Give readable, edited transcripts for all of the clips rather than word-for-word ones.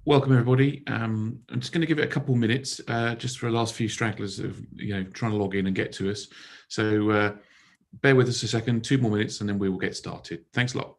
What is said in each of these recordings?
Welcome everybody. I'm just going to give it a couple minutes just for the last few stragglers of trying to log in and get to us. So bear with us a second, 2 more minutes, and then we will get started. Thanks a lot.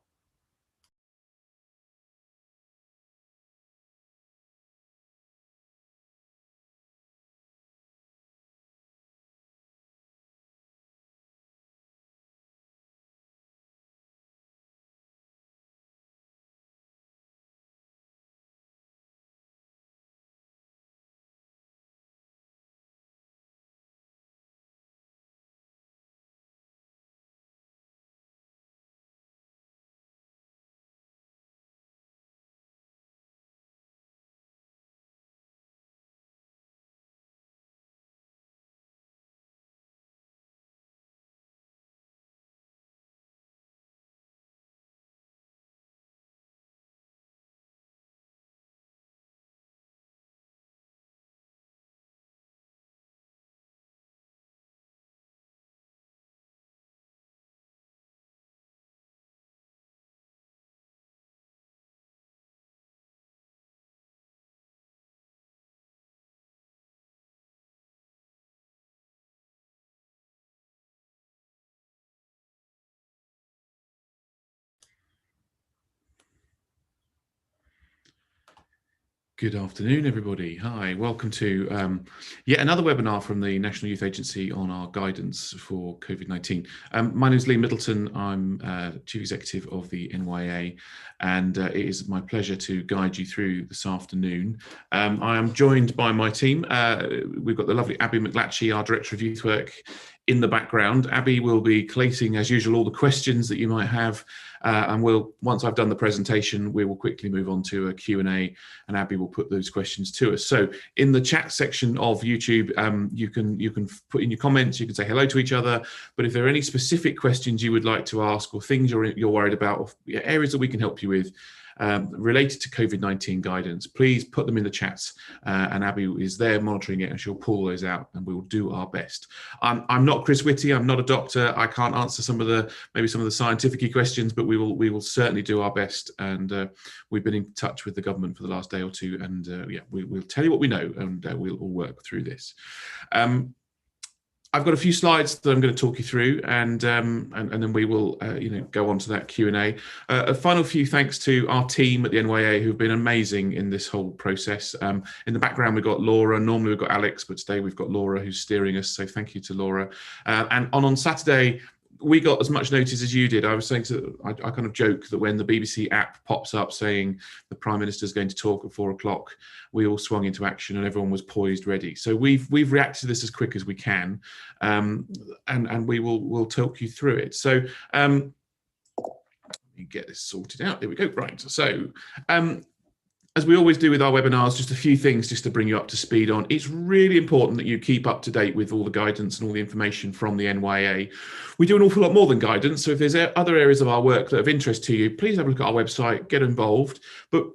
Good afternoon, everybody. Hi, welcome to yet another webinar from the National Youth Agency on our guidance for COVID-19. My name is Lee Middleton. I'm Chief Executive of the NYA, and it is my pleasure to guide you through this afternoon. I am joined by my team. We've got the lovely Abby McLatchy, our Director of Youth Work, in the background. Abby will be collating, as usual, all the questions that you might have, and once I've done the presentation, we will quickly move on to a Q&A, and Abby will put those questions to us. So in the chat section of YouTube, you can put in your comments, you can say hello to each other, but if there are any specific questions you would like to ask, or things you're worried about, or areas that we can help you with, related to COVID-19 guidance, please put them in the chats, and Abby is there monitoring it, and she'll pull those out, and we will do our best. I'm not Chris Whitty, I'm not a doctor, I can't answer maybe some of the scientific questions, but we will certainly do our best, and we've been in touch with the government for the last day or two, and we'll tell you what we know, and we'll all work through this. I've got a few slides that I'm going to talk you through, and then we will go on to that Q&A. A final few thanks to our team at the NYA, who've been amazing in this whole process. In the background we've got Laura. Normally we've got Alex, but today we've got Laura who's steering us, so thank you to Laura. And on Saturday we got as much notice as you did. I was saying I kind of joke that when the BBC app pops up saying the Prime Minister's going to talk at 4 o'clock, we all swung into action and everyone was poised ready. So we've reacted to this as quick as we can, and we'll talk you through it. So let me get this sorted out. There we go. Right. So as we always do with our webinars, just a few things just to bring you up to speed on. It's really important that you keep up to date with all the guidance and all the information from the NYA. We do an awful lot more than guidance, so if there's other areas of our work that are of interest to you, please have a look at our website, get involved. But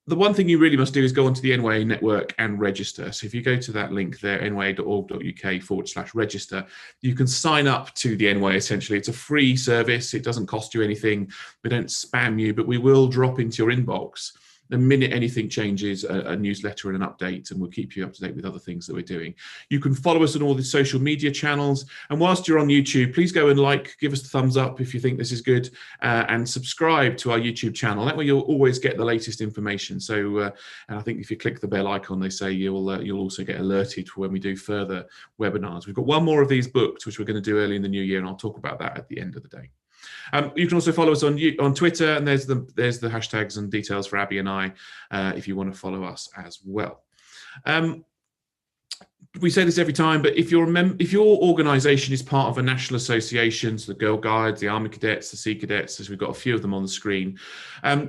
the one thing you really must do is go onto the NYA network and register. So if you go to that link there, nya.org.uk/register, you can sign up to the NYA essentially. It's a free service. It doesn't cost you anything. We don't spam you, but we will drop into your inbox the minute anything changes, a newsletter and an update, and we'll keep you up to date with other things that we're doing. You can follow us on all the social media channels, and whilst you're on YouTube, please go and give us a thumbs up if you think this is good, and subscribe to our YouTube channel. That way you'll always get the latest information. So, and I think if you click the bell icon, they say you'll also get alerted for when we do further webinars. We've got one more of these booked, which we're going to do early in the new year, and I'll talk about that at the end of the day. You can also follow us on Twitter, and there's the hashtags and details for Abby and I, if you want to follow us as well. We say this every time, but if your organisation is part of a national association, so the Girl Guides, the Army Cadets, the Sea Cadets, as we've got a few of them on the screen,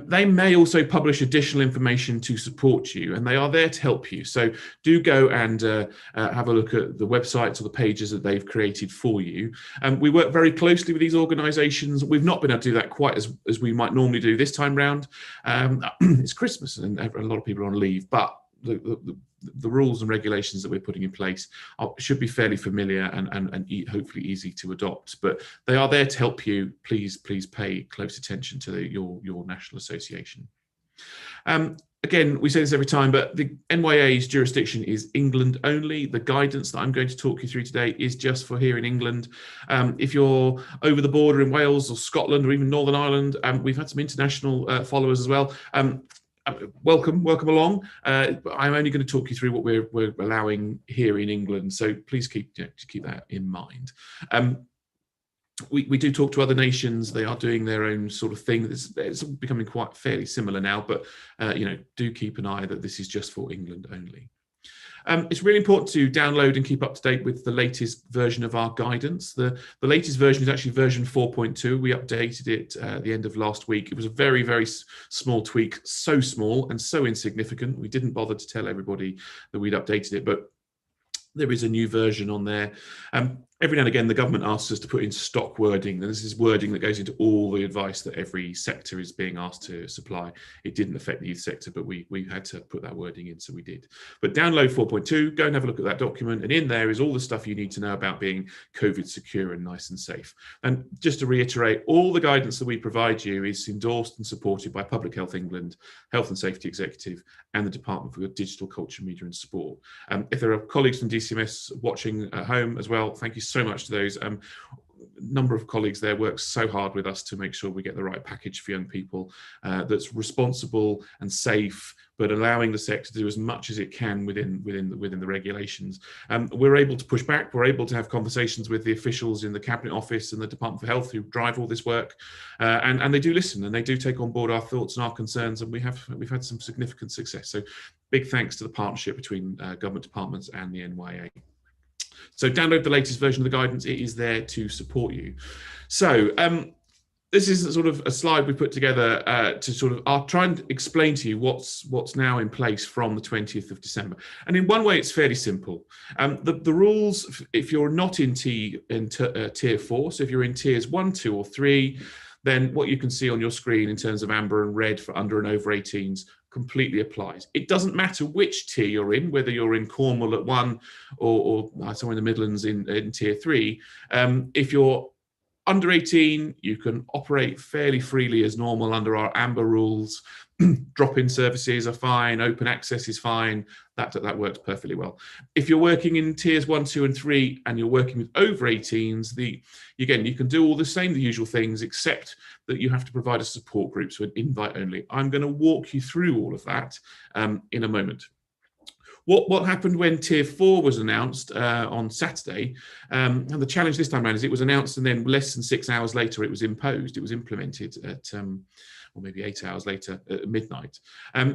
they may also publish additional information to support you, and they are there to help you. So do go and have a look at the websites or the pages that they've created for you. We work very closely with these organisations. We've not been able to do that quite as we might normally do this time round. It's Christmas and a lot of people are on leave, but the rules and regulations that we're putting in place should be fairly familiar and hopefully easy to adopt, but they are there to help you. Please pay close attention to your national association. Again, we say this every time, but the NYA's jurisdiction is England only. The guidance that I'm going to talk you through today is just for here in England. If you're over the border in Wales or Scotland or even Northern Ireland, we've had some international followers as well. Welcome along. I'm only going to talk you through what we're allowing here in England, so please keep that in mind. We do talk to other nations. They are doing their own sort of thing. It's becoming quite fairly similar now, but do keep an eye that this is just for England only. It's really important to download and keep up to date with the latest version of our guidance. The latest version is actually version 4.2. We updated it at the end of last week. It was a very, very small tweak, so small and so insignificant. We didn't bother to tell everybody that we'd updated it, but there is a new version on there. Every now and again, the government asks us to put in stock wording. And this is wording that goes into all the advice that every sector is being asked to supply. It didn't affect the youth sector, but we had to put that wording in, so we did. But download 4.2, go and have a look at that document. And in there is all the stuff you need to know about being COVID secure and nice and safe. And just to reiterate, all the guidance that we provide you is endorsed and supported by Public Health England, Health and Safety Executive, and the Department for Digital Culture, Media and Sport. If there are colleagues from DCMS watching at home as well, thank you so much to those. Number of colleagues there work so hard with us to make sure we get the right package for young people that's responsible and safe, but allowing the sector to do as much as it can within the regulations. We're able to push back. We're able to have conversations with the officials in the Cabinet Office and the Department for Health who drive all this work, and they do listen and they do take on board our thoughts and our concerns, and we've had some significant success. So big thanks to the partnership between government departments and the NYA. So download the latest version of the guidance. It is there to support you. So this is sort of a slide we put together to sort of, I'll try and explain to you what's now in place from the 20th of December. And in one way, it's fairly simple. The rules, if you're not in tier 4, so if you're in tiers 1, 2 or 3, then what you can see on your screen in terms of amber and red for under and over 18s completely applies. It doesn't matter which tier you're in, whether you're in Cornwall at 1 or somewhere in the Midlands in tier 3. If you're under 18, you can operate fairly freely as normal under our amber rules. Drop-in services are fine, open access is fine, that works perfectly well. If you're working in tiers 1, 2 and 3 and you're working with over 18s, again, you can do all the usual things, except that you have to provide a support group, so an invite only. I'm going to walk you through all of that in a moment. What happened when Tier 4 was announced on Saturday, and the challenge this time around is it was announced and then less than 6 hours later it was imposed, it was implemented at, or maybe 8 hours later at midnight.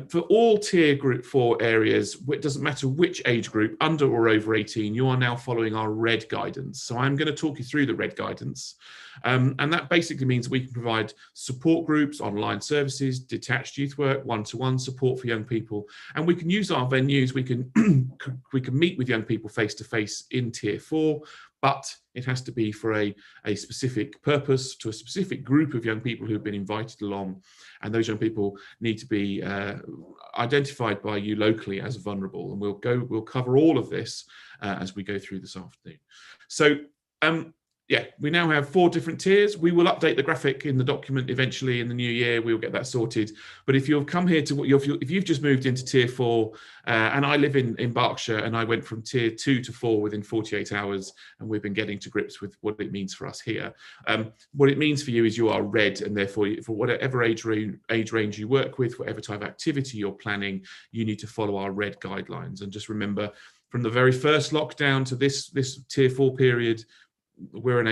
For all Tier Group 4 areas, it doesn't matter which age group, under or over 18, you are now following our red guidance. So I'm going to talk you through the red guidance. And that basically means we can provide support groups, online services, detached youth work, one-to-one support for young people. And we can use our venues, we can meet with young people face-to-face in Tier 4, but it has to be for a specific purpose, to a specific group of young people who've been invited along. And those young people need to be identified by you locally as vulnerable. And we'll cover all of this as we go through this afternoon. So, yeah, we now have 4 different tiers. We will update the graphic in the document eventually in the new year. We'll get that sorted. But if you've come here to, if you've just moved into Tier 4, and I live in Berkshire, and I went from Tier 2 to 4 within 48 hours, and we've been getting to grips with what it means for us here. What it means for you is you are red, and therefore, for whatever age range you work with, whatever type of activity you're planning, you need to follow our red guidelines. And just remember, from the very first lockdown to this Tier 4 period, we're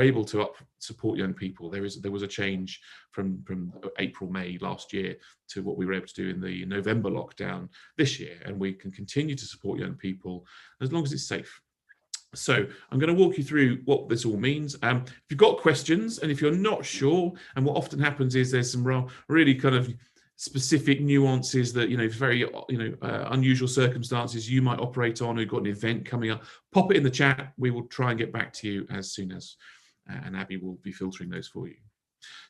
able to support young people. There was a change from April, May last year to what we were able to do in the November lockdown this year, and we can continue to support young people as long as it's safe. So I'm going to walk you through what this all means. If you've got questions, and if you're not sure, and what often happens is there's some really kind of specific nuances that, very, unusual circumstances you might operate on, or you've got an event coming up, pop it in the chat. We will try and get back to you as soon as, and Abby will be filtering those for you.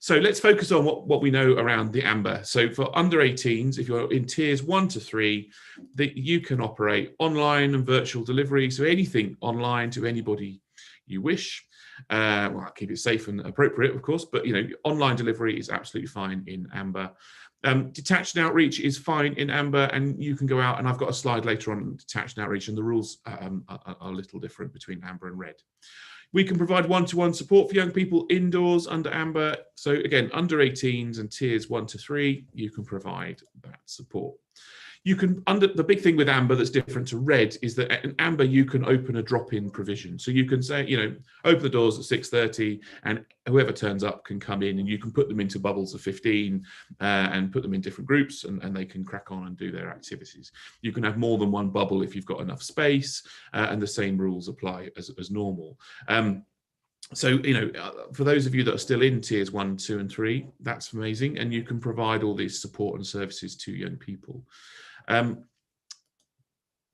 So let's focus on what we know around the amber. So for under 18s, if you're in tiers 1 to 3, that you can operate online and virtual delivery. So anything online to anybody you wish. Well, I'll keep it safe and appropriate, of course, but online delivery is absolutely fine in amber. Detached and outreach is fine in amber, and you can go out, and I've got a slide later on detached and outreach, and the rules are a little different between amber and red. We can provide one-to-one support for young people indoors under amber. So again, under 18s and tiers 1 to 3, you can provide that support. You can, the big thing with amber that's different to red is that in amber you can open a drop-in provision. So you can say, open the doors at 6:30 and whoever turns up can come in, and you can put them into bubbles of 15 and put them in different groups, and they can crack on and do their activities. You can have more than one bubble if you've got enough space, and the same rules apply as normal. So, for those of you that are still in tiers 1, 2, and 3, that's amazing, and you can provide all these support and services to young people.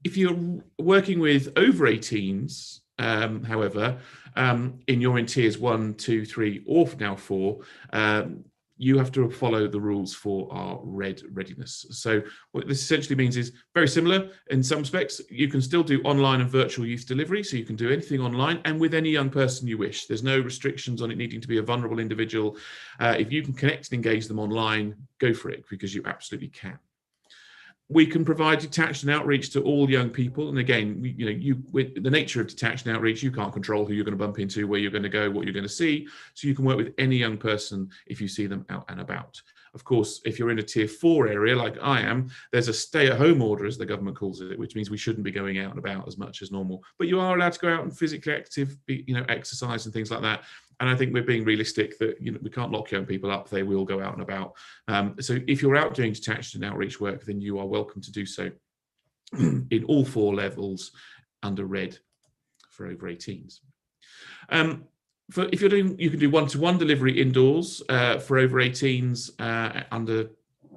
If you're working with over 18s, however, you're in tiers 1, 2, 3, or now 4, you have to follow the rules for our red readiness. So what this essentially means is very similar in some respects. You can still do online and virtual youth delivery, so you can do anything online and with any young person you wish. There's no restrictions on it needing to be a vulnerable individual. If you can connect and engage them online, go for it, because you absolutely can. We can provide detached and outreach to all young people. And again, with the nature of detached and outreach, you can't control who you're going to bump into, where you're going to go, what you're going to see. So you can work with any young person if you see them out and about. Of course, if you're in a tier 4 area like I am, there's a stay-at-home order, as the government calls it, which means we shouldn't be going out and about as much as normal. But you are allowed to go out and physically active, exercise and things like that. And I think we're being realistic that we can't lock young people up; they will go out and about. So if you're out doing detached and outreach work, then you are welcome to do so in all 4 levels under red for over 18s. If you're doing, you can do one-to-one delivery indoors for over 18s under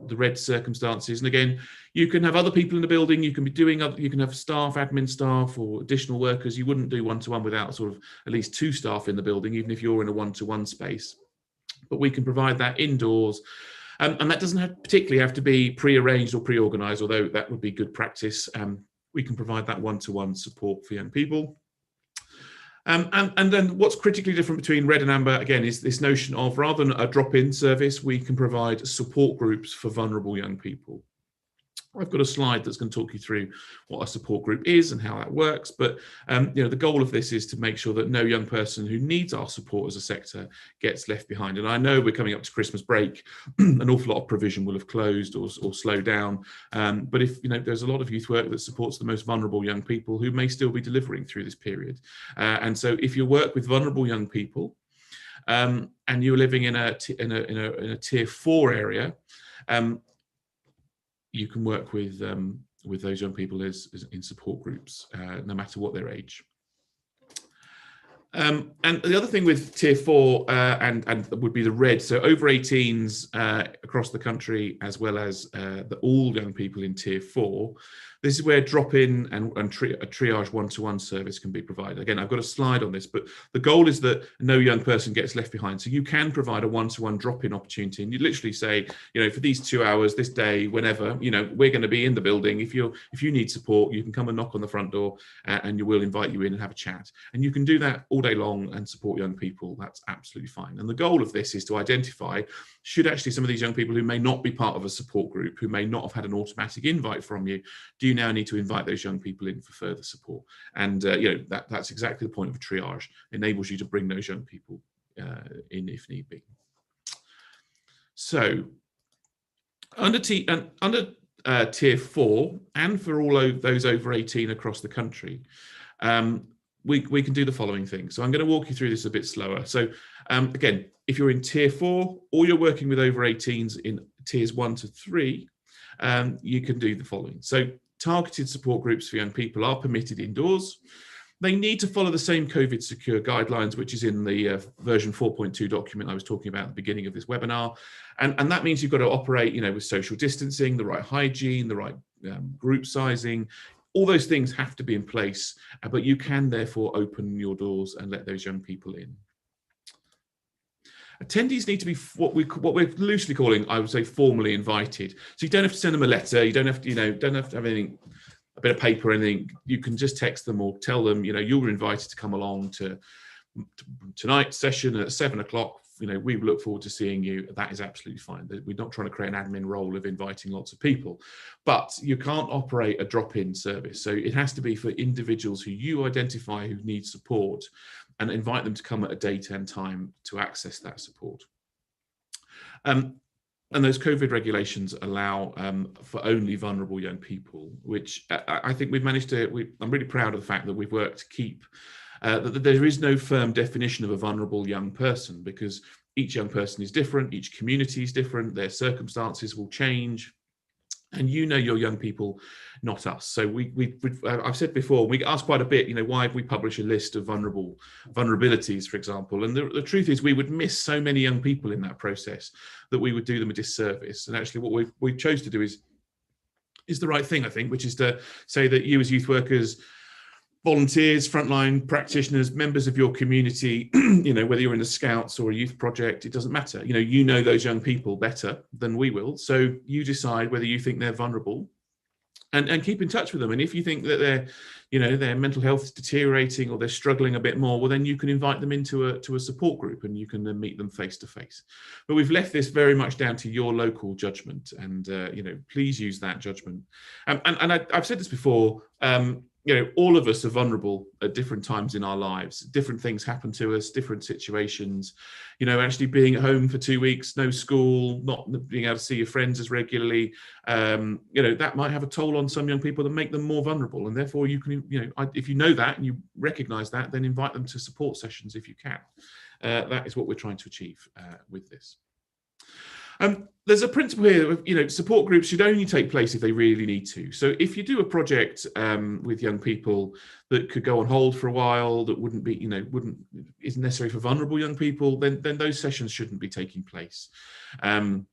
the red circumstances. And again, you can have other people in the building. You can be doing you can have staff, admin staff, or additional workers. You wouldn't do one-to-one without sort of at least 2 staff in the building, even if you're in a one-to-one space. But we can provide that indoors. And that doesn't particularly have to be pre-arranged or pre-organized, although that would be good practice. We can provide that one-to-one support for young people. And then what's critically different between red and amber, again, is this notion of, rather than a drop-in service, we can provide support groups for vulnerable young people. I've got a slide that's going to talk you through what a support group is and how that works. But the goal of this is to make sure that no young person who needs our support as a sector gets left behind. And I know we're coming up to Christmas break, an awful lot of provision will have closed or slowed down. But if there's a lot of youth work that supports the most vulnerable young people who may still be delivering through this period. And so if you work with vulnerable young people and you're living in a tier 4 area, you can work with those young people as in support groups, no matter what their age. And the other thing with tier 4 and would be the red, so over 18s across the country, as well as all young people in tier 4. This is where drop-in and a triage one-to-one service can be provided. Again, I've got a slide on this, but the goal is that no young person gets left behind. So you can provide a one-to-one drop-in opportunity, and you literally say, for these 2 hours, this day, whenever, we're going to be in the building. If you need support, you can come and knock on the front door, and we'll invite you in and have a chat. And you can do that all day long and support young people. That's absolutely fine. And the goal of this is to identify, should actually some of these young people who may not be part of a support group, who may not have had an automatic invite from you, do you now need to invite those young people in for further support? And that's exactly the point of a triage. It enables you to bring those young people in if need be. So under tier 4, and for all of those over 18 across the country, we can do the following things. So I'm going to walk you through this a bit slower. So again, if you're in tier 4 or you're working with over 18s in tiers 1 to 3, you can do the following. So targeted support groups for young people are permitted indoors. They need to follow the same COVID secure guidelines, which is in the version 4.2 document I was talking about at the beginning of this webinar. And that means you've got to operate, with social distancing, the right hygiene, the right group sizing. All those things have to be in place, but you can therefore open your doors and let those young people in. Attendees need to be what we're loosely calling, I would say, formally invited. So you don't have to send them a letter. You don't have to have anything, a bit of paper or anything. You can just text them or tell them, you were invited to come along to tonight's session at 7 o'clock, we look forward to seeing you. That is absolutely fine. We're not trying to create an admin role of inviting lots of people, but you can't operate a drop-in service. So it has to be for individuals who you identify who need support, and invite them to come at a date and time to access that support. And those COVID regulations allow for only vulnerable young people, which I think we've managed to, I'm really proud of the fact that we've worked to keep, that there is no firm definition of a vulnerable young person, because each young person is different, each community is different, their circumstances will change. And your young people, not us. So I've said before, we get asked quite a bit, why have we published a list of vulnerabilities, for example? And the truth is we would miss so many young people in that process that we would do them a disservice. And actually what we chose to do is the right thing, I think, which is to say that you as youth workers, volunteers, frontline practitioners, members of your community, whether you're in the Scouts or a youth project, it doesn't matter. You know those young people better than we will. So you decide whether you think they're vulnerable, and keep in touch with them. And if you think that their mental health is deteriorating or they're struggling a bit more, well, then you can invite them into a support group, and you can then meet them face to face. But we've left this very much down to your local judgment, and please use that judgment. And I've said this before. All of us are vulnerable at different times in our lives. Different things happen to us, different situations. Actually being at home for 2 weeks, no school, not being able to see your friends as regularly, that might have a toll on some young people that make them more vulnerable. And therefore you can, if you know that and you recognize that, then invite them to support sessions if you can. That is what we're trying to achieve with this. There's a principle here, support groups should only take place if they really need to. So if you do a project with young people that could go on hold for a while, that isn't necessary for vulnerable young people, then those sessions shouldn't be taking place. And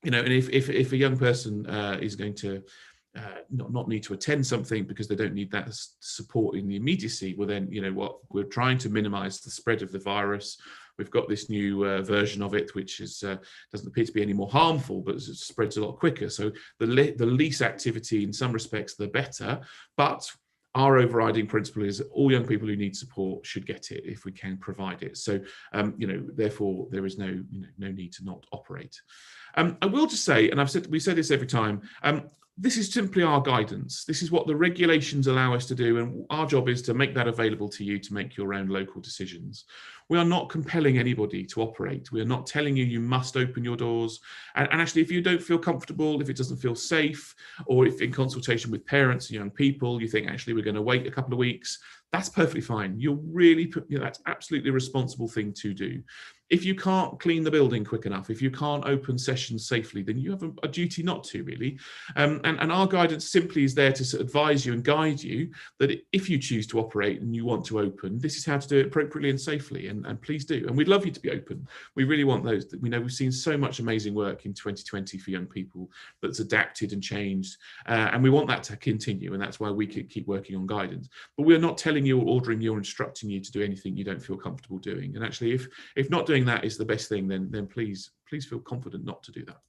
if a young person is going to not need to attend something because they don't need that support in the immediacy, well then, we're trying to minimize the spread of the virus. We've got this new version of it, which doesn't appear to be any more harmful, but it spreads a lot quicker. So the least activity in some respects, the better. But our overriding principle is that all young people who need support should get it if we can provide it. So, therefore, there is no need to not operate. I will just say, and we say this every time, this is simply our guidance. This is what the regulations allow us to do, and our job is to make that available to you to make your own local decisions. We are not compelling anybody to operate. We are not telling you must open your doors. And actually, if you don't feel comfortable, if it doesn't feel safe, or if in consultation with parents and young people, you think actually we're going to wait a couple of weeks, that's perfectly fine. That's absolutely a responsible thing to do. If you can't clean the building quick enough, if you can't open sessions safely, then you have a duty not to, really. And our guidance simply is there to advise you and guide you that if you choose to operate and you want to open, this is how to do it appropriately and safely, and please do. And we'd love you to be open. We really want those. We know we've seen so much amazing work in 2020 for young people that's adapted and changed, and we want that to continue, and that's why we keep working on guidance. But we're not telling you or ordering you or instructing you to do anything you don't feel comfortable doing. And actually, if not doing that is the best thing, then please feel confident not to do that.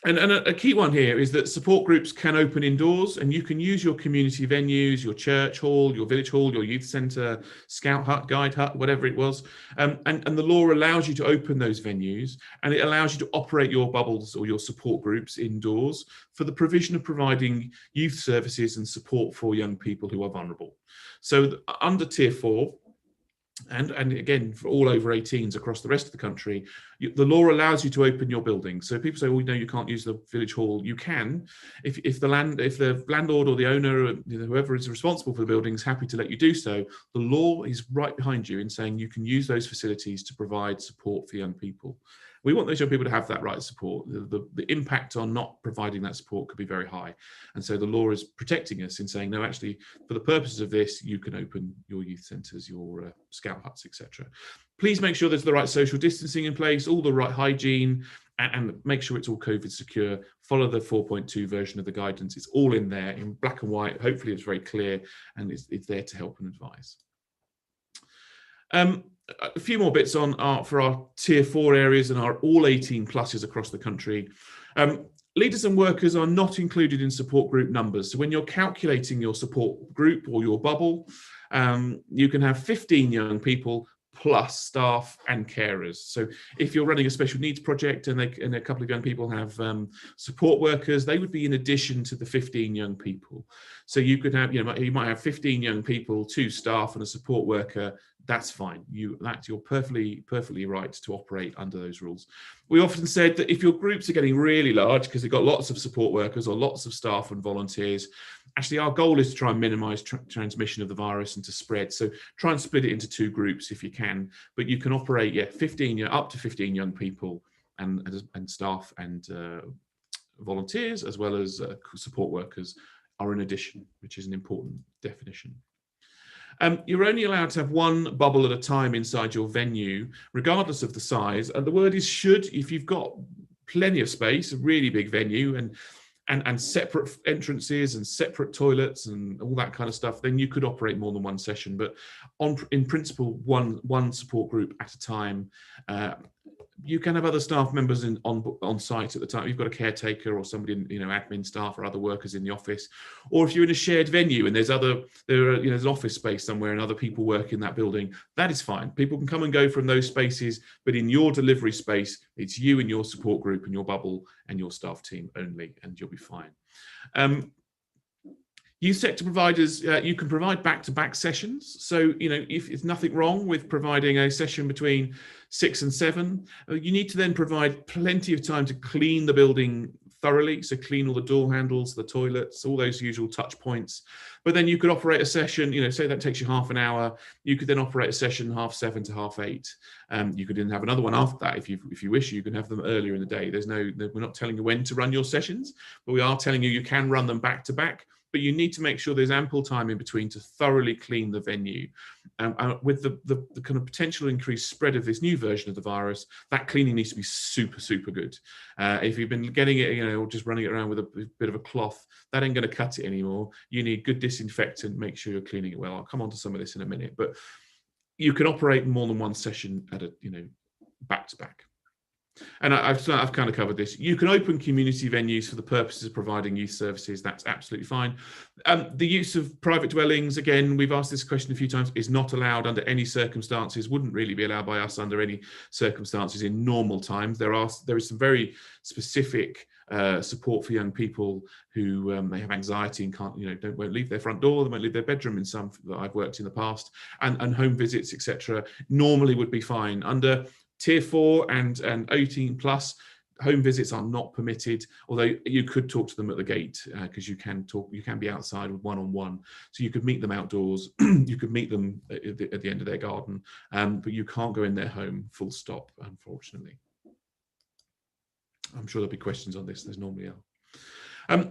And a key one here is that support groups can open indoors, and you can use your community venues, your church hall, your village hall, your youth centre, scout hut, guide hut, whatever it was. And the law allows you to open those venues, and it allows you to operate your bubbles or your support groups indoors for the provision of providing youth services and support for young people who are vulnerable. So under Tier 4, and again, for all over 18s across the rest of the country, the law allows you to open your building. So people say, "Oh, no, you can't use the village hall." You can, if the landlord or the owner, whoever is responsible for the building, is happy to let you do so. The law is right behind you in saying you can use those facilities to provide support for young people. We want those young people to have that right support. The impact on not providing that support could be very high. And so the law is protecting us in saying, no, actually, for the purposes of this, you can open your youth centres, your scout huts, etc. Please make sure there's the right social distancing in place, all the right hygiene, and make sure it's all COVID secure. Follow the 4.2 version of the guidance. It's all in there in black and white. Hopefully it's very clear, and it's there to help and advise. A few more bits for our Tier 4 areas and our all 18 pluses across the country. Leaders and workers are not included in support group numbers. So when you're calculating your support group or your bubble, You can have 15 young people plus staff and carers. So if you're running a special needs project and a couple of young people have support workers, they would be in addition to the 15 young people. So you could have, you might have 15 young people, 2 staff and a support worker. That's fine. You're perfectly right to operate under those rules. We often said that if your groups are getting really large because they've got lots of support workers or lots of staff and volunteers, actually our goal is to try and minimize transmission of the virus and to spread. So try and split it into 2 groups if you can, but you can operate up to 15 young people and staff and volunteers, as well as support workers are in addition, which is an important definition. You're only allowed to have 1 bubble at a time inside your venue, regardless of the size. And the word is should. If you've got plenty of space, a really big venue, and separate entrances and separate toilets and all that kind of stuff, then you could operate more than 1 session. But in principle, one support group at a time. You can have other staff members on site at the time. You've got a caretaker or somebody in, admin staff or other workers in the office, or if you're in a shared venue and there's an office space somewhere and other people work in that building, that is fine. People can come and go from those spaces, but in your delivery space, it's you and your support group and your bubble and your staff team only, and you'll be fine. Youth sector providers, you can provide back-to-back sessions. So, if there's nothing wrong with providing a session between 6 and 7, you need to then provide plenty of time to clean the building thoroughly. So clean all the door handles, the toilets, all those usual touch points. But then you could operate a session, say that takes you half an hour. You could then operate a session 7:30 to 8:30. You could then have another one after that if you wish. You can have them earlier in the day. We're not telling you when to run your sessions, but we are telling you can run them back to back. But you need to make sure there's ample time in between to thoroughly clean the venue. With the kind of potential increased spread of this new version of the virus, that cleaning needs to be super, super good. If you've been getting it, or just running it around with a bit of a cloth, that ain't going to cut it anymore. You need good disinfectant, make sure you're cleaning it well. I'll come on to some of this in a minute, but you can operate more than 1 session at back to back. And I've kind of covered this. You can open community venues for the purposes of providing youth services. That's absolutely fine. The use of private dwellings, again, we've asked this question a few times, is not allowed under any circumstances, wouldn't really be allowed by us under any circumstances in normal times. There is some very specific support for young people who may have anxiety and won't leave their front door, they won't leave their bedroom in some that I've worked in the past, and home visits, etc. normally would be fine. Under Tier 4 and 18 plus, home visits are not permitted, although you could talk to them at the gate because you can be outside with one-on-one. So you could meet them outdoors, you could meet them at the end of their garden, but you can't go in their home, full stop, unfortunately. I'm sure there'll be questions on this, there's normally are.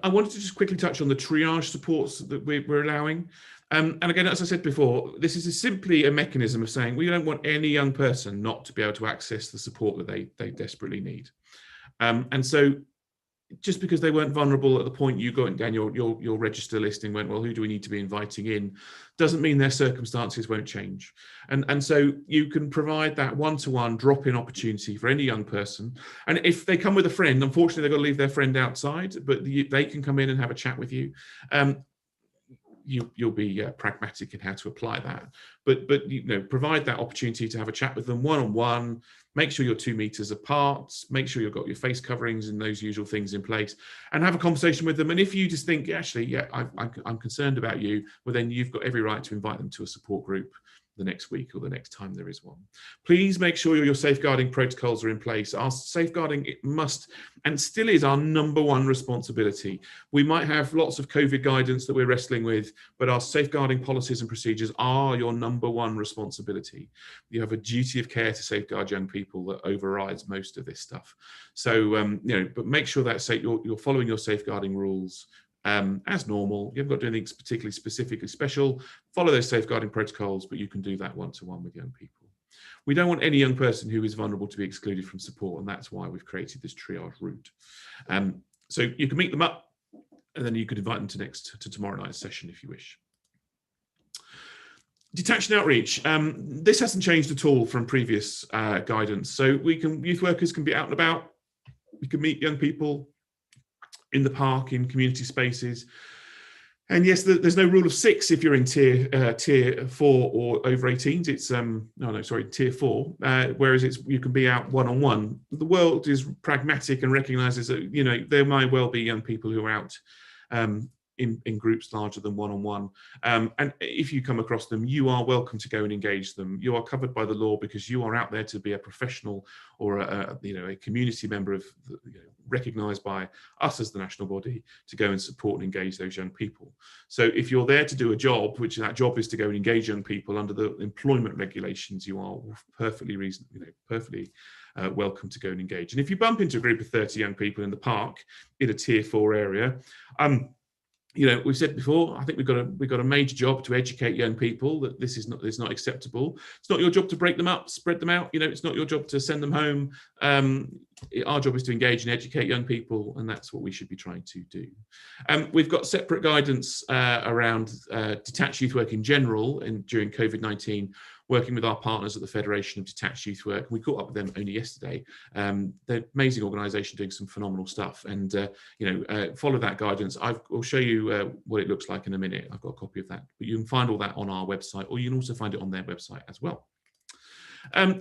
I wanted to just quickly touch on the triage supports that we're allowing. And again, as I said before, this is simply a mechanism of saying we don't want any young person not to be able to access the support that they desperately need. And so just because they weren't vulnerable at the point you got down your register list and went, well, who do we need to be inviting in, doesn't mean their circumstances won't change. And so you can provide that one-to-one drop-in opportunity for any young person. And if they come with a friend, unfortunately, they've got to leave their friend outside, but they can come in and have a chat with you. You'll be pragmatic in how to apply that, but provide that opportunity to have a chat with them one-on-one. Make sure you're 2 meters apart. Make sure you've got your face coverings and those usual things in place, and have a conversation with them. And if you just think, actually, I'm concerned about you, well, then you've got every right to invite them to a support group the next week or the next time there is one. Please make sure your safeguarding protocols are in place. Our safeguarding, it must and still is our #1 responsibility. We might have lots of COVID guidance that we're wrestling with, but our safeguarding policies and procedures are your #1 responsibility. You have a duty of care to safeguard young people that overrides most of this stuff. So, but make sure that you're following your safeguarding rules as normal. You haven't got to do anything particularly specifically special. Follow those safeguarding protocols, but you can do that one-to-one with young people. We don't want any young person who is vulnerable to be excluded from support, and that's why we've created this triage route. So you can meet them up, and then you could invite them to tomorrow night's session if you wish. Detached and outreach. This hasn't changed at all from previous guidance. So youth workers can be out and about. We can meet young people in the park, in community spaces. And yes, there's no rule of 6 if you're in tier 4 or over 18s. It's tier 4. Whereas you can be out one-on-one. The world is pragmatic and recognises that there might well be young people who are out in groups larger than one-on-one. And if you come across them, you are welcome to go and engage them. You are covered by the law because you are out there to be a professional or a community member of recognised by us as the national body to go and support and engage those young people. So if you're there to do a job, which that job is to go and engage young people under the employment regulations, you are perfectly welcome to go and engage. And if you bump into a group of 30 young people in the park in a tier 4 area, we've said before, I think we've got a major job to educate young people that this is not acceptable. It's not your job to break them up, spread them out. It's not your job to send them home. Our job is to engage and educate young people, and that's what we should be trying to do. We've got separate guidance around detached youth work in general during COVID-19, working with our partners at the Federation of Detached Youth Work. We caught up with them only yesterday. They're an amazing organisation doing some phenomenal stuff, and follow that guidance. I'll show you what it looks like in a minute. I've got a copy of that, but you can find all that on our website, or you can also find it on their website as well.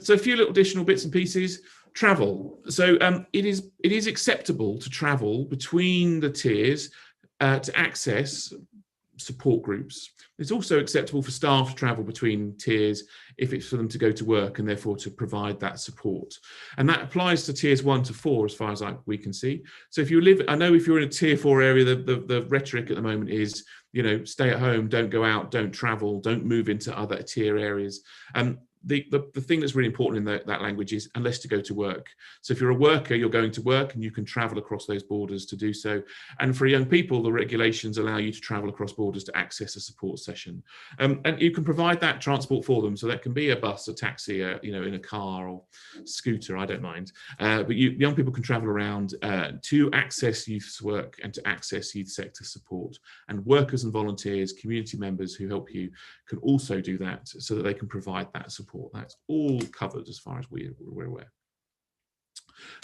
So a few little additional bits and pieces. Travel. So it is acceptable to travel between the tiers to access support groups. It's also acceptable for staff to travel between tiers if it's for them to go to work and therefore to provide that support. And that applies to tiers 1 to 4 as far as we can see. So if you live, I know if you're in a tier 4 area, the rhetoric at the moment is, stay at home, don't go out, don't travel, don't move into other tier areas. The thing that's really important in that language is unless to go to work. So if you're a worker, you're going to work and you can travel across those borders to do so. And for young people, the regulations allow you to travel across borders to access a support session. And you can provide that transport for them. So that can be a bus, a taxi, in a car or scooter, I don't mind. But young people can travel around to access youth work and to access youth sector support. And workers and volunteers, community members who help you can also do that so that they can provide that support. That's all covered as far as we're aware.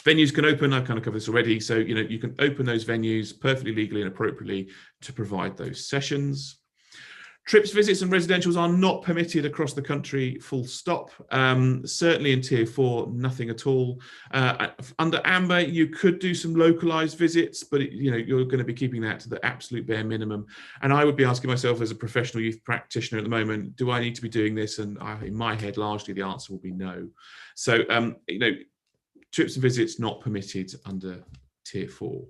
Venues can open, I've kind of covered this already. So, you can open those venues perfectly legally and appropriately to provide those sessions. Trips, visits and residentials are not permitted across the country, full stop. Certainly in tier 4, nothing at all. Under amber, you could do some localized visits, but you're going to be keeping that to the absolute bare minimum. And I would be asking myself as a professional youth practitioner at the moment, do I need to be doing this? And in my head, largely the answer will be no. So, trips and visits not permitted under tier 4.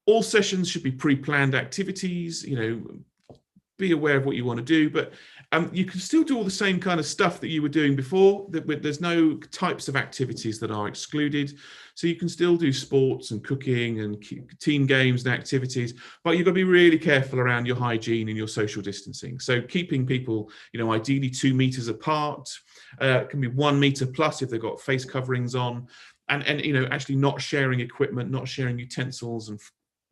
All sessions should be pre-planned activities, be aware of what you want to do, but you can still do all the same kind of stuff that you were doing before. There's no types of activities that are excluded. So you can still do sports and cooking and team games and activities, but you've got to be really careful around your hygiene and your social distancing. So keeping people, ideally 2 meters apart, it can be 1 meter plus if they've got face coverings on, and actually not sharing equipment, not sharing utensils and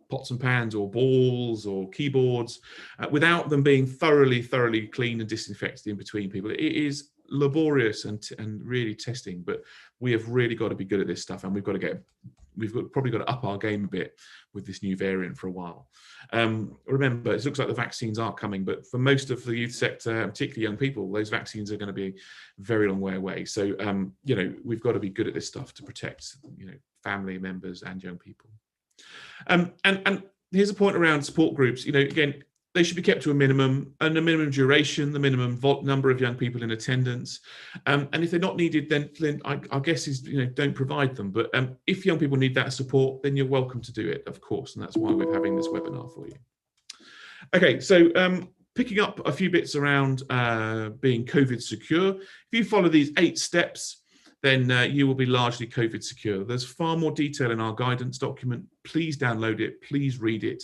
pots and pans or balls or keyboards without them being thoroughly cleaned and disinfected in between people. It is laborious and really testing, but we have really got to be good at this stuff, and we've probably got to up our game a bit with this new variant for a while. Remember, it looks like the vaccines are coming, but for most of the youth sector, particularly young people, those vaccines are going to be a very long way away. So, we've got to be good at this stuff to protect, family members and young people. And here's a point around support groups. Again, they should be kept to a minimum, and a minimum duration, the minimum number of young people in attendance. And if they're not needed, then I guess is don't provide them. But if young people need that support, then you're welcome to do it, of course, and that's why we're having this webinar for you. Okay, so picking up a few bits around being COVID secure. If you follow these 8 steps, then you will be largely COVID secure. There's far more detail in our guidance document. Please download it, please read it.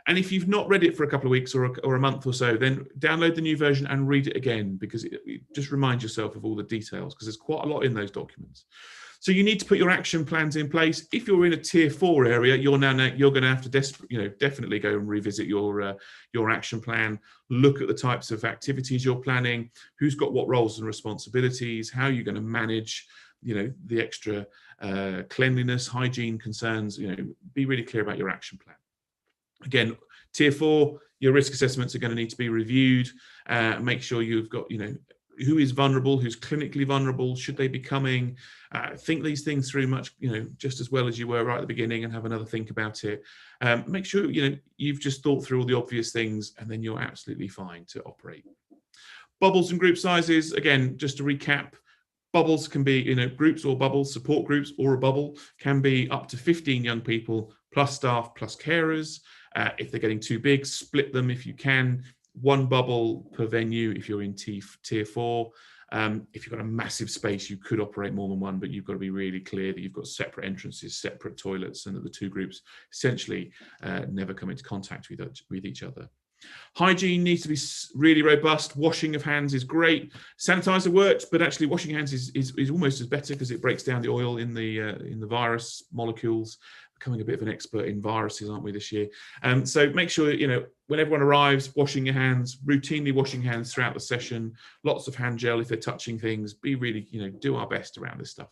And if you've not read it for a couple of weeks or a month or so, then download the new version and read it again, because it just reminds yourself of all the details, because there's quite a lot in those documents. So you need to put your action plans in place. If you're in a tier 4 area, you're going to have to definitely go and revisit your action plan. Look at the types of activities you're planning, who's got what roles and responsibilities, how you're going to manage, the extra cleanliness, hygiene concerns. Be really clear about your action plan. Again, tier 4, your risk assessments are going to need to be reviewed. Make sure you've got, who is vulnerable, who's clinically vulnerable, should they be coming? Think these things through much, just as well as you were right at the beginning, and have another think about it. Make sure, you've just thought through all the obvious things, and then you're absolutely fine to operate. Bubbles and group sizes, again, just to recap, bubbles can be, groups or bubbles, support groups or a bubble can be up to 15 young people, plus staff, plus carers. If they're getting too big, split them if you can. One bubble per venue if you're in tier 4. If you've got a massive space, you could operate more than one, but you've got to be really clear that you've got separate entrances, separate toilets, and that the two groups essentially never come into contact with each other. Hygiene needs to be really robust. Washing of hands is great. Sanitizer works, but actually washing hands is almost as better, because it breaks down the oil in the virus molecules. Becoming a bit of an expert in viruses, aren't we, this year? So make sure, when everyone arrives, washing your hands, routinely washing hands throughout the session, lots of hand gel if they're touching things. Be really, do our best around this stuff.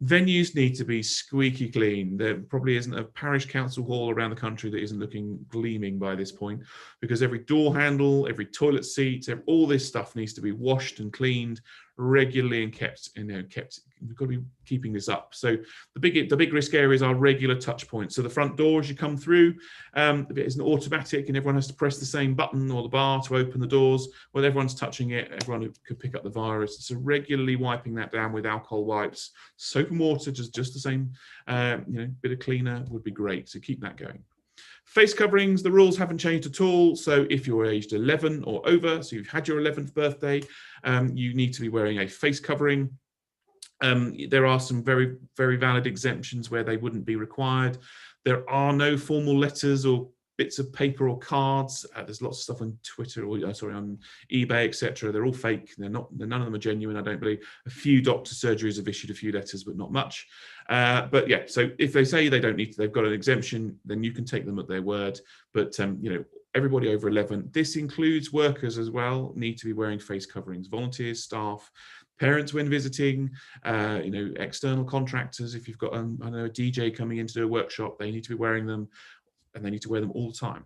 Venues need to be squeaky clean. There probably isn't a parish council hall around the country that isn't looking gleaming by this point, because every door handle, every toilet seat, all this stuff needs to be washed and cleaned regularly and kept. We've got to be keeping this up. So the big risk areas are regular touch points. So the front door, as you come through, it isn't automatic, and everyone has to press the same button or the bar to open the doors. Well, everyone's touching it. Everyone could pick up the virus. So regularly wiping that down with alcohol wipes, soap and water, just the same. Bit of cleaner would be great. So keep that going. Face coverings, the rules haven't changed at all. So if you're aged 11 or over, so you've had your 11th birthday, you need to be wearing a face covering. There are some very, very valid exemptions where they wouldn't be required. There are no formal letters or bits of paper or cards. There's lots of stuff on Twitter, or on eBay, etc. They're all fake. None of them are genuine, I don't believe. A few doctor surgeries have issued a few letters, but not much. But yeah, so if they say they don't need to, they've got an exemption, then you can take them at their word. But everybody over 11, this includes workers as well, need to be wearing face coverings. Volunteers, staff, parents when visiting, external contractors. If you've got a DJ coming in to do a workshop, they need to be wearing them. And they need to wear them all the time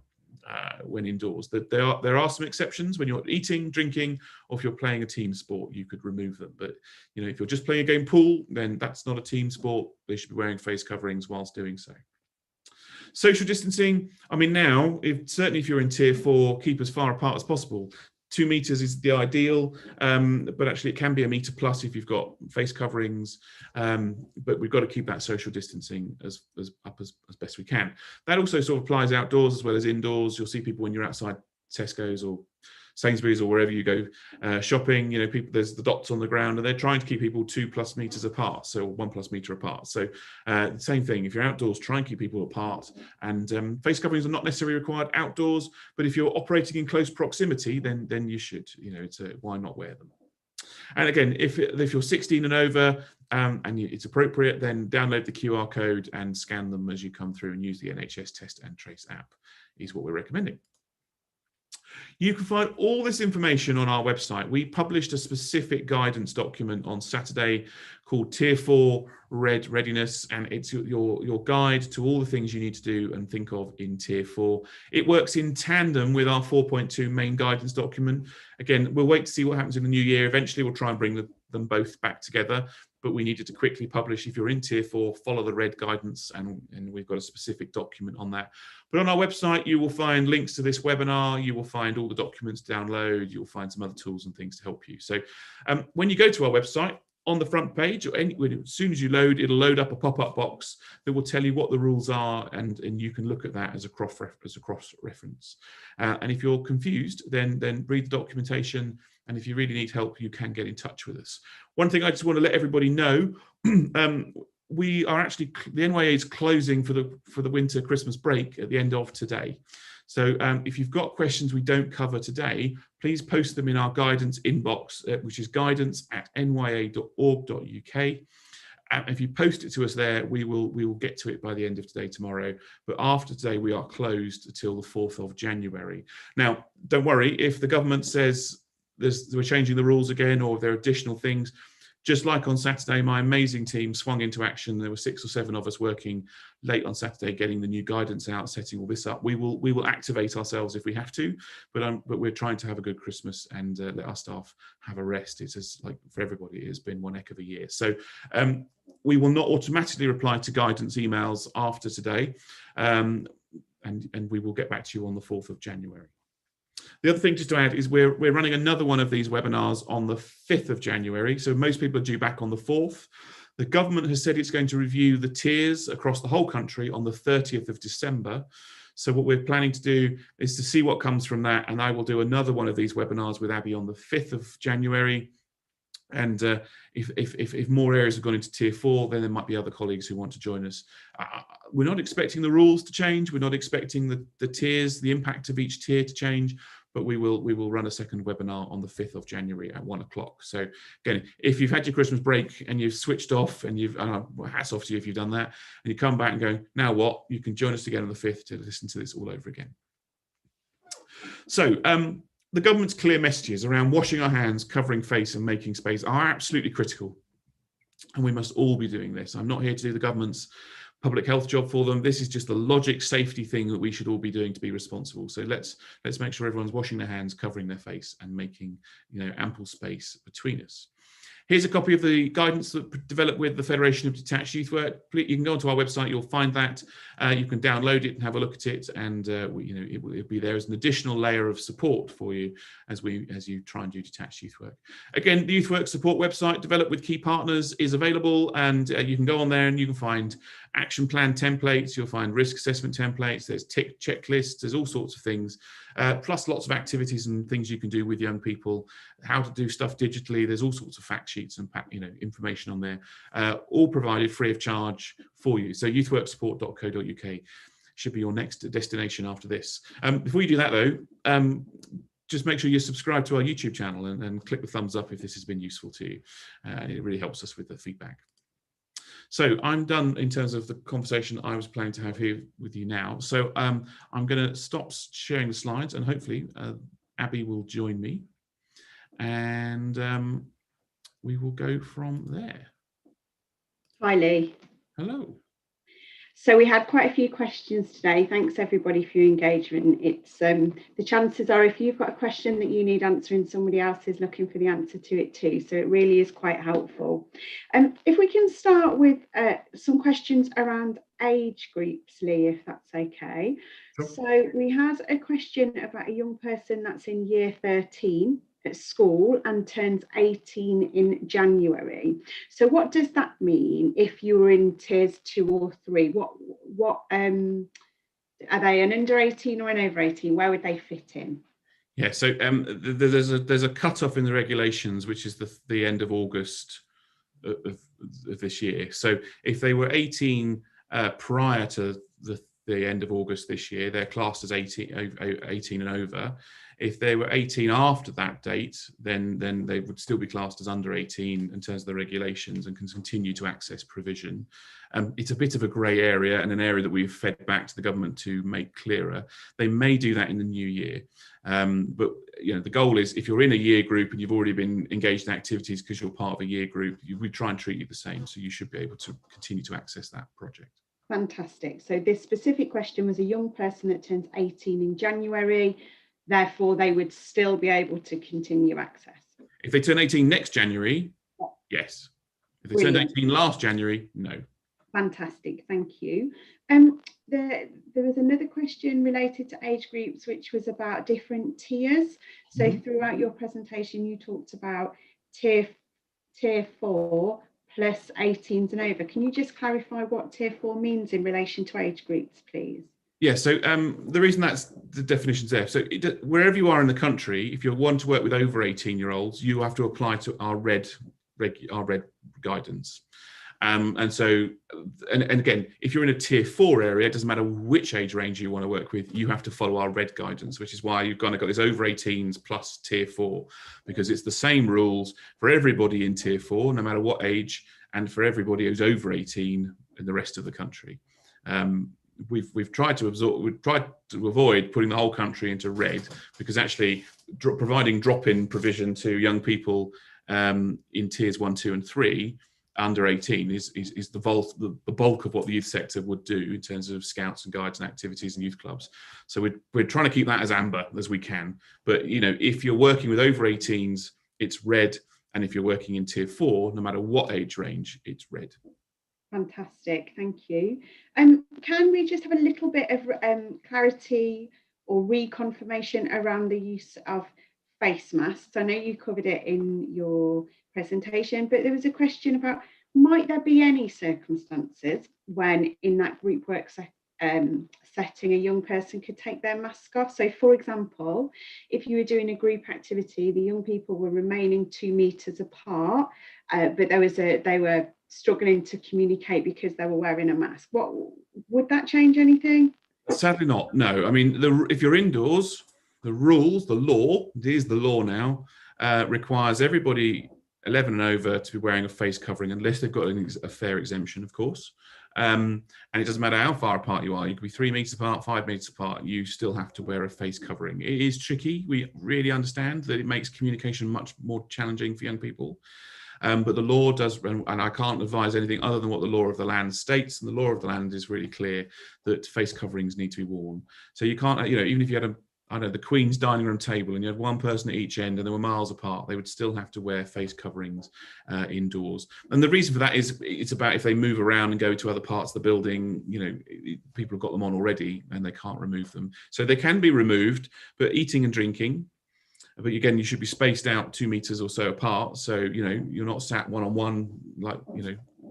when indoors. There are some exceptions when you're eating, drinking, or if you're playing a team sport, you could remove them. But if you're just playing a game pool, then that's not a team sport. They should be wearing face coverings whilst doing so. Social distancing. I mean, now, certainly if you're in tier 4, keep as far apart as possible. 2 meters is the ideal, but actually it can be 1 meter plus if you've got face coverings, but we've got to keep that social distancing as best we can. That also sort of applies outdoors as well as indoors. You'll see people when you're outside Tesco's or Sainsbury's or wherever you go shopping, people, there's the dots on the ground, and they're trying to keep people 2+ meters apart, so 1+ meter apart. So same thing, if you're outdoors, try and keep people apart. And face coverings are not necessarily required outdoors, but if you're operating in close proximity, then you should, why not wear them? And again, if you're 16 and over and it's appropriate, then download the QR code and scan them as you come through, and use the NHS Test and Trace app is what we're recommending. You can find all this information on our website. We published a specific guidance document on Saturday called Tier 4 Red Readiness, and it's your guide to all the things you need to do and think of in Tier 4. It works in tandem with our 4.2 main guidance document. Again, we'll wait to see what happens in the new year. Eventually, we'll try and bring them both back together, but we needed to quickly publish. If you're in Tier 4, follow the red guidance, and we've got a specific document on that. But on our website, you will find links to this webinar. You will find all the documents to download. You'll find some other tools and things to help you. So when you go to our website, on the front page, or as soon as you load, it'll load up a pop-up box that will tell you what the rules are, and you can look at that as a cross-reference. And if you're confused, then read the documentation, and if you really need help, you can get in touch with us. One thing I just want to let everybody know, we are actually, the NYA is closing for the winter Christmas break at the end of today. So if you've got questions we don't cover today, please post them in our guidance inbox, which is guidance@nya.org.uk. If you post it to us there, we will get to it by the end of today, tomorrow. But after today, we are closed until the 4th of January. Now, don't worry, if the government says we're changing the rules again, or if there are additional things, Just like on Saturday, my amazing team swung into action. There were 6 or 7 of us working late on Saturday, getting the new guidance out, setting all this up. We will activate ourselves if we have to, but we're trying to have a good Christmas and let our staff have a rest. It's just like for everybody, it has been one heck of a year. So we will not automatically reply to guidance emails after today, and we will get back to you on the 4th of January. The other thing just to add is we're running another one of these webinars on the 5th of January. So most people are due back on the 4th. The government has said it's going to review the tiers across the whole country on the 30th of December. So what we're planning to do is to see what comes from that. And I will do another one of these webinars with Abby on the 5th of January. And if more areas have gone into tier 4, then there might be other colleagues who want to join us. We're not expecting the rules to change. We're not expecting the tiers, the impact of each tier to change, but we will run a second webinar on the 5th of January at 1 o'clock. So again, if you've had your Christmas break and you've switched off and hats off to you if you've done that, and you come back and go, now what? You can join us again on the 5th to listen to this all over again. So, the government's clear messages around washing our hands, covering face and making space are absolutely critical. And we must all be doing this. I'm not here to do the government's public health job for them. This is just the logic safety thing that we should all be doing to be responsible. So let's make sure everyone's washing their hands, covering their face and making ample space between us. Here's a copy of the guidance that developed with the Federation of Detached Youth Work. You can go onto our website, you'll find that. You can download it and have a look at it, and it will be there as an additional layer of support for you as you try and do detached youth work. Again, the Youth Work support website developed with key partners is available, and you can go on there and you can find action plan templates, you'll find risk assessment templates, there's tick checklists, there's all sorts of things, plus lots of activities and things you can do with young people, how to do stuff digitally. There's all sorts of fact sheets and information on there, all provided free of charge for you. So youthworksupport.co.uk should be your next destination after this. Before you do that though, just make sure you subscribe to our YouTube channel and click the thumbs up if this has been useful to you. It really helps us with the feedback. So I'm done in terms of the conversation I was planning to have here with you now. So I'm going to stop sharing the slides, and hopefully Abby will join me, and we will go from there. Hi, Lee. Hello. So we had quite a few questions today. Thanks everybody for your engagement. It's the chances are if you've got a question that you need answering, somebody else is looking for the answer to it too. So it really is quite helpful. If we can start with some questions around age groups, Lee, if that's okay. Sure. So we had a question about a young person that's in year 13 at school and turns 18 in January. So what does that mean if you were in tiers 2 or 3? What are they, an under 18 or an over 18? Where would they fit in? Yeah, so there's a cut-off in the regulations, which is the end of August of this year. So if they were 18 prior to the end of August this year, they're classed as 18 and over. If they were 18 after that date, then they would still be classed as under 18 in terms of the regulations and can continue to access provision. It's a bit of a grey area and an area that we've fed back to the government to make clearer. They may do that in the new year. But the goal is if you're in a year group and you've already been engaged in activities because you're part of a year group, we try and treat you the same. So you should be able to continue to access that project. Fantastic. So this specific question was a young person that turns 18 in January. Therefore, they would still be able to continue access. If they turn 18 next January, yes. If they turned 18 last January, no. Fantastic, thank you. There was another question related to age groups, which was about different tiers. So throughout your presentation, you talked about tier 4 plus 18s and over. Can you just clarify what tier 4 means in relation to age groups, please? Yeah, so the reason that's the definition's there. So wherever you are in the country, if you want to work with over 18-year-olds, you have to apply to our red guidance. And so, and again, if you're in a tier 4 area, it doesn't matter which age range you want to work with, you have to follow our red guidance, which is why you've kind of got this over 18s plus tier 4, because it's the same rules for everybody in tier 4, no matter what age, and for everybody who's over 18 in the rest of the country. We've tried to avoid putting the whole country into red, because actually providing drop-in provision to young people in tiers 1, 2 and 3 under 18 is the bulk of what the youth sector would do in terms of scouts and guides and activities and youth clubs. So we're trying to keep that as amber as we can. But if you're working with over 18s, it's red, and if you're working in tier 4, no matter what age range, it's red. Fantastic, thank you. Can we just have a little bit of clarity or reconfirmation around the use of face masks? I know you covered it in your presentation, but there was a question about, might there be any circumstances when in that group work setting a young person could take their mask off? So for example, if you were doing a group activity, the young people were remaining 2 meters apart, but they were struggling to communicate because they were wearing a mask. Would that change anything? Sadly not, no. I mean, if you're indoors, the rules, the law, it is the law now, requires everybody 11 and over to be wearing a face covering, unless they've got a fair exemption, of course. And it doesn't matter how far apart you are. You could be 3 meters apart, 5 meters apart, you still have to wear a face covering. It is tricky. We really understand that it makes communication much more challenging for young people. But the law does, and I can't advise anything other than what the law of the land states, and the law of the land is really clear that face coverings need to be worn. So you can't, even if you had the Queen's dining room table and you had one person at each end and they were miles apart, they would still have to wear face coverings indoors. And the reason for that is it's about if they move around and go to other parts of the building, people have got them on already and they can't remove them. So they can be removed, but eating and drinking, but again, you should be spaced out 2 meters or so apart. So, you're not sat one-on-one, like,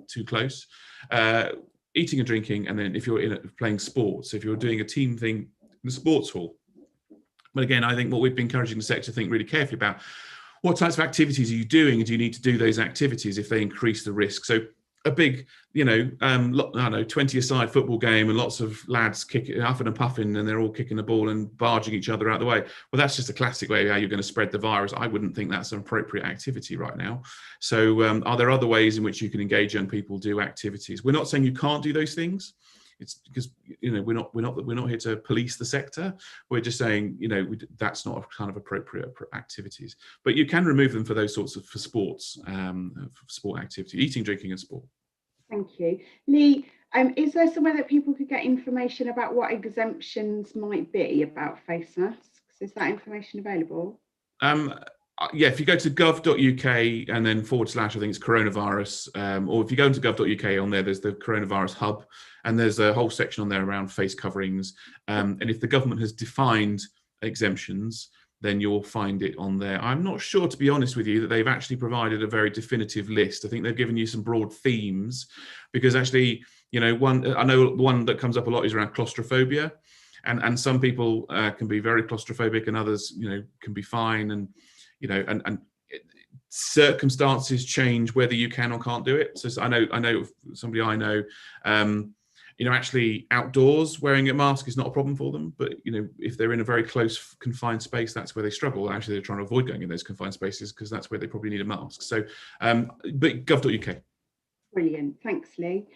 too close. Eating and drinking, and then if you're playing sports, if you're doing a team thing in the sports hall. But again, I think what we've been encouraging the sector to think really carefully about, what types of activities are you doing, and do you need to do those activities if they increase the risk? So a big, 20-a-side football game and lots of lads kicking, huffing and puffing, and they're all kicking the ball and barging each other out the way. Well, that's just a classic way of how you're going to spread the virus. I wouldn't think that's an appropriate activity right now. So are there other ways in which you can engage young people, do activities? We're not saying you can't do those things. It's because we're not here to police the sector. We're just saying that's not a kind of appropriate activities. But you can remove them for those sorts of sports, for sport activity, eating, drinking, and sport. Thank you, Lee. Is there somewhere that people could get information about what exemptions might be about face masks? Is that information available? Yeah, if you go to gov.uk and then / I think it's coronavirus, or if you go into gov.uk on there's the coronavirus hub, and there's a whole section on there around face coverings. And if the government has defined exemptions, then you'll find it on there. I'm not sure, to be honest with you, that they've actually provided a very definitive list. I think they've given you some broad themes, because actually, I know one that comes up a lot is around claustrophobia, and some people can be very claustrophobic, and others, can be fine, and circumstances change whether you can or can't do it. So I know somebody I know, actually outdoors wearing a mask is not a problem for them, but if they're in a very close confined space, that's where they struggle. Actually, they're trying to avoid going in those confined spaces because that's where they probably need a mask. So but gov.uk. Brilliant, thanks, Lee.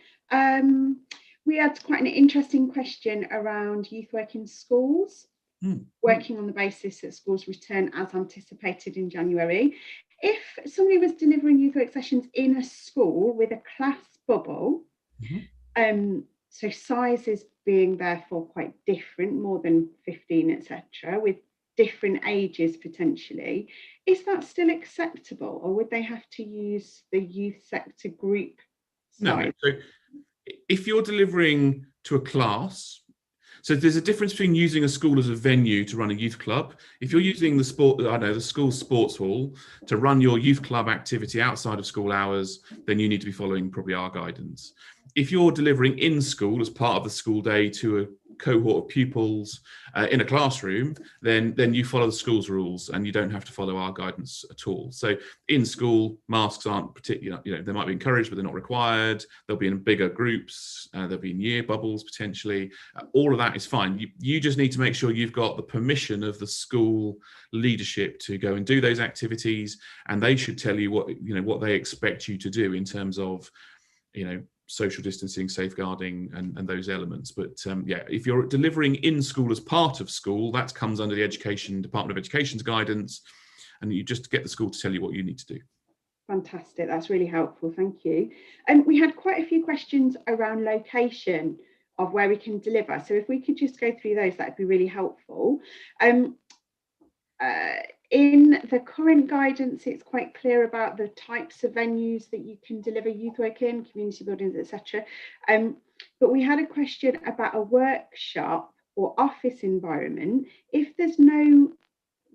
We had quite an interesting question around youth work in schools, working on the basis that schools return as anticipated in January. If somebody was delivering youth work sessions in a school with a class bubble, so sizes being therefore quite different, more than 15, etc., with different ages potentially, is that still acceptable, or would they have to use the youth sector group size? No. So if you're delivering to a class, so there's a difference between using a school as a venue to run a youth club. If you're using the school sports hall to run your youth club activity outside of school hours, then you need to be following probably our guidance. If you're delivering in school as part of the school day to a cohort of pupils in a classroom, then you follow the school's rules and you don't have to follow our guidance at all. So in school, masks aren't particularly, they might be encouraged, but they're not required. They'll be in bigger groups. They'll be in year bubbles potentially. All of that is fine. You just need to make sure you've got the permission of the school leadership to go and do those activities, and they should tell you what they expect you to do in terms of, social distancing, safeguarding, and those elements. But yeah, if you're delivering in school as part of school, that comes under the Department of Education's guidance, and you just get the school to tell you what you need to do. Fantastic, that's really helpful, thank you. And we had quite a few questions around location of where we can deliver. So if we could just go through those, that'd be really helpful. In the current guidance, it's quite clear about the types of venues that you can deliver youth work in, community buildings, etc. But we had a question about a workshop or office environment. If there's no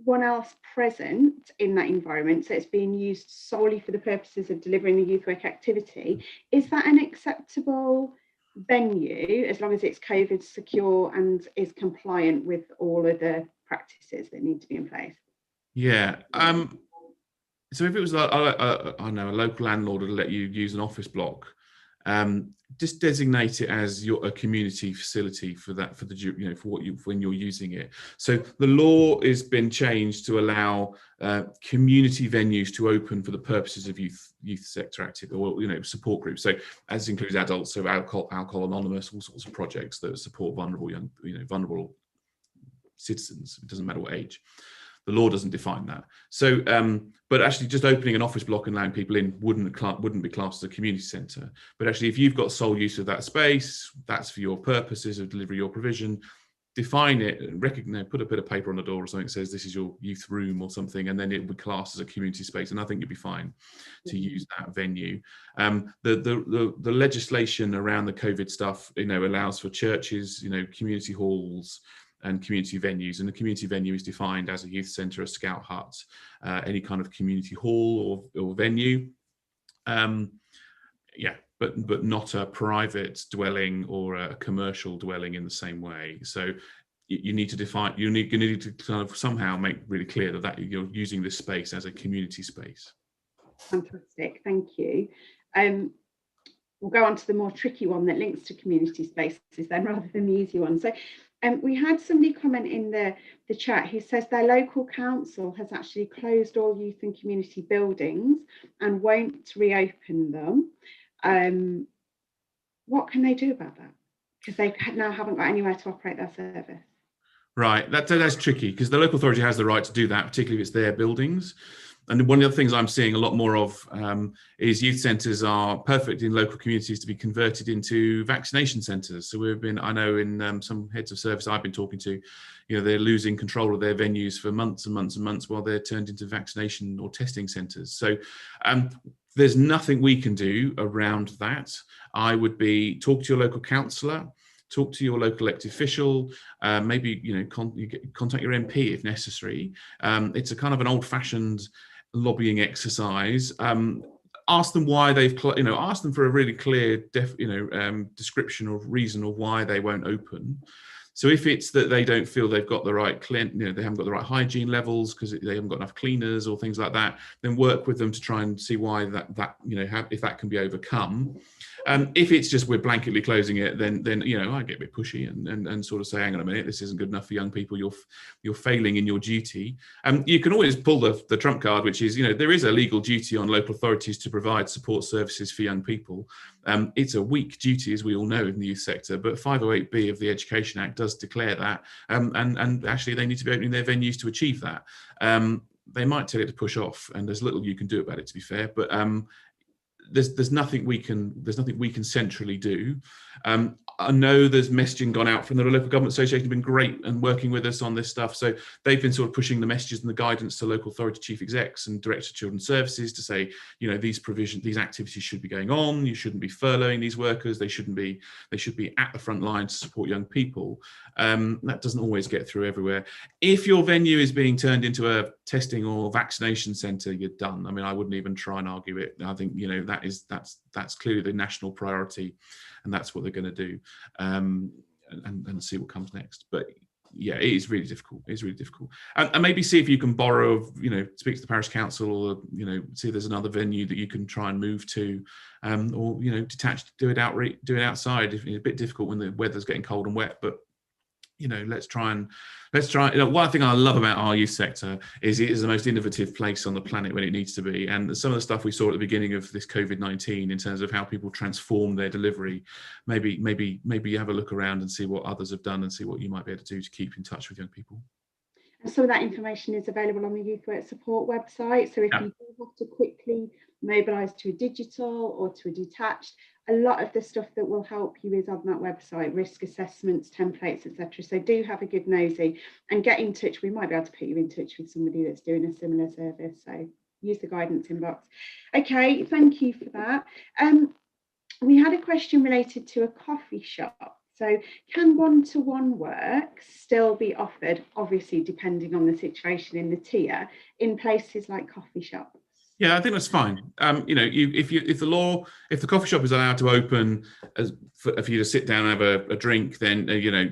one else present in that environment, so it's being used solely for the purposes of delivering the youth work activity, is that an acceptable venue as long as it's COVID secure and is compliant with all of the practices that need to be in place? Yeah. So if it was like, I don't know, a local landlord would let you use an office block, just designate it as a community facility for that, for the, you know, for what you, when you're using it. So the law has been changed to allow community venues to open for the purposes of youth sector activity, or, you know, support groups. So as includes adults, so alcohol anonymous, all sorts of projects that support vulnerable young, you know, vulnerable citizens. It doesn't matter what age. The law doesn't define that. So, but actually just opening an office block and allowing people in wouldn't be classed as a community centre. But actually, if you've got sole use of that space, that's for your purposes of delivery or provision, define it, recognize, put a bit of paper on the door or something that says this is your youth room or something, and then it would be classed as a community space. And I think you'd be fine to use that venue. The legislation around the COVID stuff, you know, allows for churches, you know, community halls, and community venues, and the community venue is defined as a youth centre, a scout hut, any kind of community hall or venue. Yeah, but not a private dwelling or a commercial dwelling in the same way. So you need to define, you need to kind of somehow make really clear that you're using this space as a community space. Fantastic, thank you. We'll go on to the more tricky one that links to community spaces then, rather than the easy one. So we had somebody comment in the chat who says their local council has actually closed all youth and community buildings and won't reopen them. What can they do about that? Because they now haven't got anywhere to operate their service. Right, that's tricky, because the local authority has the right to do that, particularly if it's their buildings. And one of the things I'm seeing a lot more of is youth centres are perfect in local communities to be converted into vaccination centres. So I know in some heads of service I've been talking to, you know, they're losing control of their venues for months and months and months while they're turned into vaccination or testing centres. So there's nothing we can do around that. I would talk to your local councillor, talk to your local elected official, maybe, you know, contact your MP if necessary. It's a kind of an old-fashioned lobbying exercise. Ask them why they've, you know, ask them for a really clear, description or reason of why they won't open. So if it's that they don't feel they've got the right they haven't got the right hygiene levels because they haven't got enough cleaners or things like that, then work with them to try and see why that you know, if that can be overcome. If it's just we're blanketly closing it, then you know, I get a bit pushy and sort of say, hang on a minute, this isn't good enough for young people. You're failing in your duty. You can always pull the trump card, which is, you know, there is a legal duty on local authorities to provide support services for young people. It's a weak duty, as we all know, in the youth sector, but 508B of the Education Act does declare that, and actually they need to be opening their venues to achieve that. They might tell it to push off, and there's little you can do about it, to be fair, but there's nothing we can centrally do. I know there's messaging gone out from the Local Government Association, have been great and working with us on this stuff. So they've been sort of pushing the messages and the guidance to local authority chief execs and director of children's services to say, you know, these activities should be going on. You shouldn't be furloughing these workers. They should be at the front line to support young people. That doesn't always get through everywhere. If your venue is being turned into a testing or vaccination centre, you're done. I mean, I wouldn't even try and argue it. I think, you know, that's clearly the national priority, and that's what they're going to do, and see what comes next. But yeah, it is really difficult. It's really difficult. And maybe see if you can borrow, you know, speak to the parish council, or, you know, see if there's another venue that you can try and move to, or, you know, detached, do it outside. It's a bit difficult when the weather's getting cold and wet, but, you know, let's try. You know, one thing I love about our youth sector is it is the most innovative place on the planet when it needs to be. And some of the stuff we saw at the beginning of this COVID-19 in terms of how people transform their delivery, maybe you have a look around and see what others have done and see what you might be able to do to keep in touch with young people. And some of that information is available on the Youth Work Support website. So if you do have to quickly mobilise to a digital or to a detached. A lot of the stuff that will help you is on that website, risk assessments, templates, etc. So do have a good nosy and get in touch. We might be able to put you in touch with somebody that's doing a similar service. So use the guidance inbox. Okay, thank you for that. We had a question related to a coffee shop. So can one-to-one work still be offered, obviously depending on the situation in the tier, in places like coffee shops? Yeah, I think that's fine. You know, if the coffee shop is allowed to open for you to sit down and have a drink, then you know,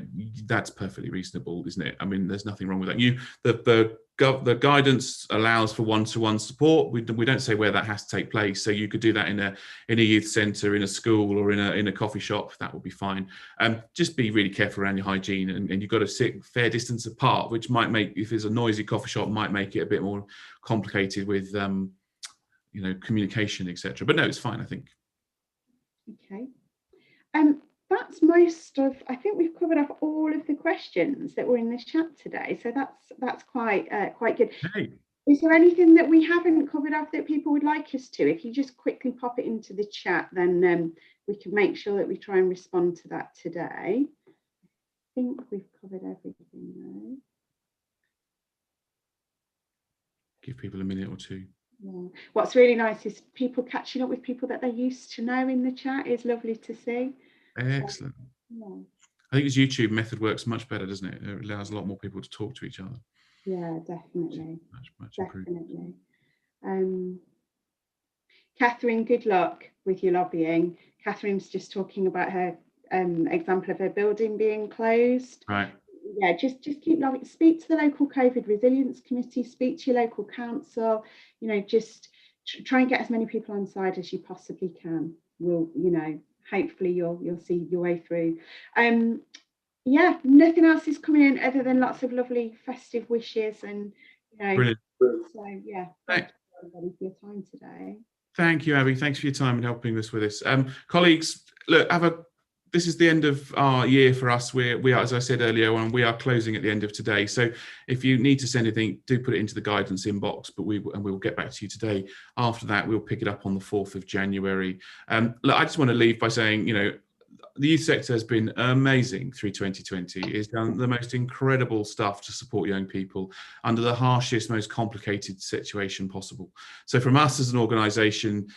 that's perfectly reasonable, isn't it? I mean, there's nothing wrong with that. The guidance allows for one-to-one support. We don't say where that has to take place. So you could do that in a youth centre, in a school, or in a coffee shop. That would be fine. Just be really careful around your hygiene, and you've got to sit fair distance apart, which might make, if it's a noisy coffee shop, might make it a bit more complicated with you know, communication, etc. But no, it's fine, I think. Okay. That's most of, I think we've covered off all of the questions that were in the chat today. So that's quite good. Hey. Is there anything that we haven't covered off that people would like us to? If you just quickly pop it into the chat, then we can make sure that we try and respond to that today. I think we've covered everything though. Give people a minute or two. Yeah. What's really nice is people catching up with people that they used to know in the chat is lovely to see. Excellent. Yeah. I think this YouTube method works much better, doesn't it? It allows a lot more people to talk to each other. Yeah, definitely. Much improved. Definitely. Catherine, good luck with your lobbying. Catherine's just talking about her example of her building being closed. Right. Yeah, just keep lobbying. Speak to the local COVID resilience committee, speak to your local council, you know, just try and get as many people on side as you possibly can. We'll, you know, hopefully you'll see your way through. Yeah, nothing else is coming in other than lots of lovely festive wishes, and you know. Brilliant. So yeah, thank you everybody for your time today. Thank you, Abby. Thanks for your time and helping us with this. Colleagues, look, this is the end of our year for us. We are, as I said earlier on, we are closing at the end of today. So if you need to send anything, do put it into the guidance inbox, but we will get back to you today. After that, we'll pick it up on the 4th of January. Look, I just want to leave by saying, you know, the youth sector has been amazing through 2020. It's done the most incredible stuff to support young people under the harshest, most complicated situation possible. So from us as an organisation,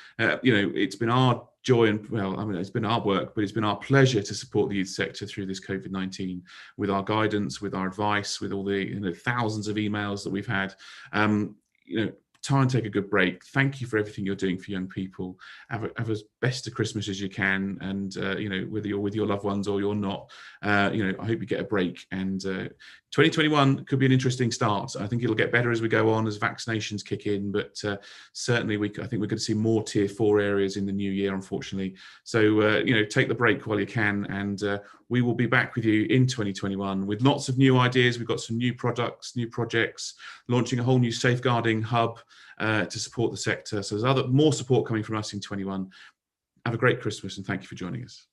you know, it's been our joy and, well, I mean, it's been our work, but it's been our pleasure to support the youth sector through this COVID-19 with our guidance, with our advice, with all the, you know, thousands of emails that we've had. You know, try and take a good break. Thank you for everything you're doing for young people. Have as best a Christmas as you can, and you know, whether you're with your loved ones or you're not, you know, I hope you get a break. And 2021 could be an interesting start. I think it'll get better as we go on, as vaccinations kick in, but certainly I think we're going to see more tier 4 areas in the new year, unfortunately. So you know, take the break while you can, and we will be back with you in 2021 with lots of new ideas. We've got some new products, new projects, launching a whole new safeguarding hub to support the sector. So there's more support coming from us in 21. Have a great Christmas, and thank you for joining us.